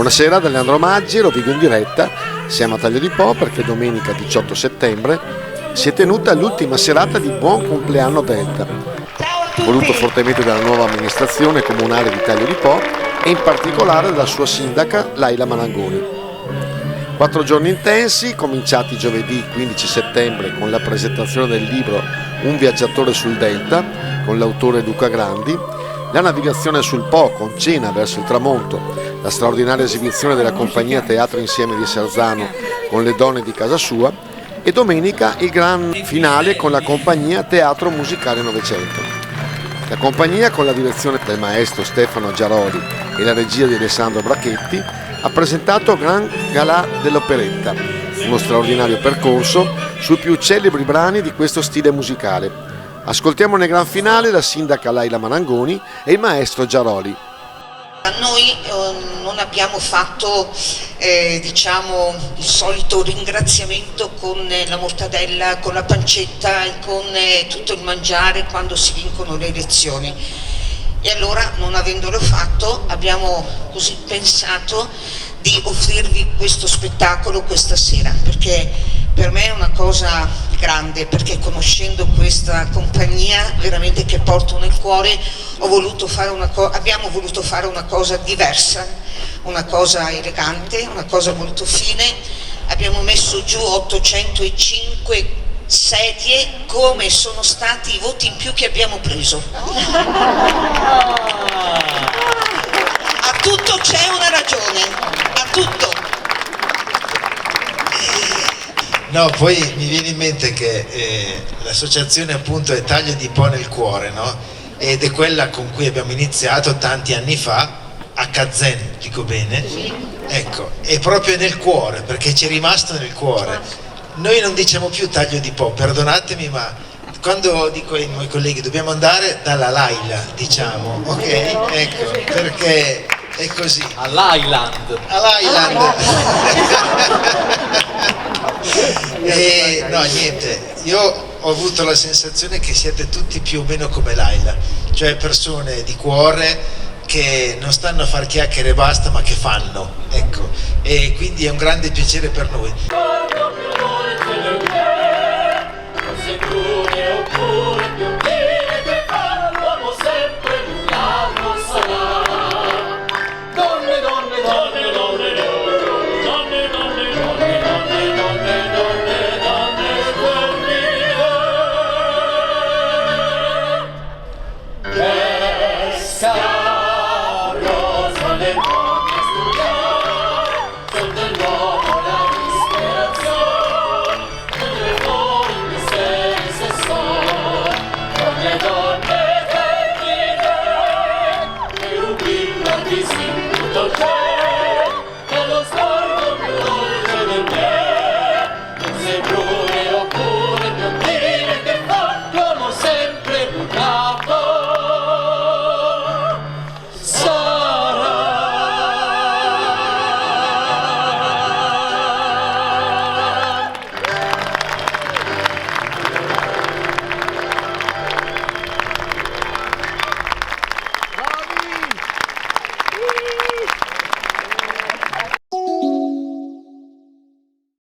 Buonasera da Leandro Maggi, lo dico in diretta, siamo a Taglio di Po perché domenica 18 settembre si è tenuta l'ultima serata di Buon Compleanno Delta, voluto fortemente dalla nuova amministrazione comunale di Taglio di Po e in particolare dalla sua sindaca Laila Malangoni. 4 giorni intensi, cominciati giovedì 15 settembre con la presentazione del libro Un viaggiatore sul Delta, con l'autore Luca Grandi, la navigazione sul Po con cena verso il tramonto, la straordinaria esibizione della compagnia Teatro Insieme di Sarzano con le donne di casa sua e domenica il gran finale con la compagnia Teatro Musicale Novecento. La compagnia, con la direzione del maestro Stefano Giaroli e la regia di Alessandro Brachetti, ha presentato Gran Galà dell'Operetta, uno straordinario percorso sui più celebri brani di questo stile musicale. Ascoltiamo nel gran finale la sindaca Laila Malangoni e il maestro Giaroli. Noi non abbiamo fatto il solito ringraziamento con la mortadella, con la pancetta e con tutto il mangiare quando si vincono le elezioni. E allora, non avendolo fatto, abbiamo così pensato di offrirvi questo spettacolo questa sera, perché per me è una cosa grande, perché conoscendo questa compagnia veramente che porto nel cuore abbiamo voluto fare una cosa diversa, una cosa elegante, una cosa molto fine. Abbiamo messo giù 805 sedie, come sono stati i voti in più che abbiamo preso. A tutto c'è una ragione, a tutto. No, poi mi viene in mente che l'associazione appunto è Taglio di Po nel cuore, no? Ed è quella con cui abbiamo iniziato tanti anni fa a Kazan, dico bene? Sì. Ecco, è proprio nel cuore, perché ci è rimasto nel cuore. Noi non diciamo più Taglio di Po, perdonatemi, ma quando dico ai miei colleghi dobbiamo andare dalla Laila, diciamo, ok? Ecco, perché è così. All'Highland. E no, niente, io ho avuto la sensazione che siete tutti più o meno come Laila, cioè persone di cuore che non stanno a far chiacchiere e basta, ma che fanno, ecco, e quindi è un grande piacere per noi.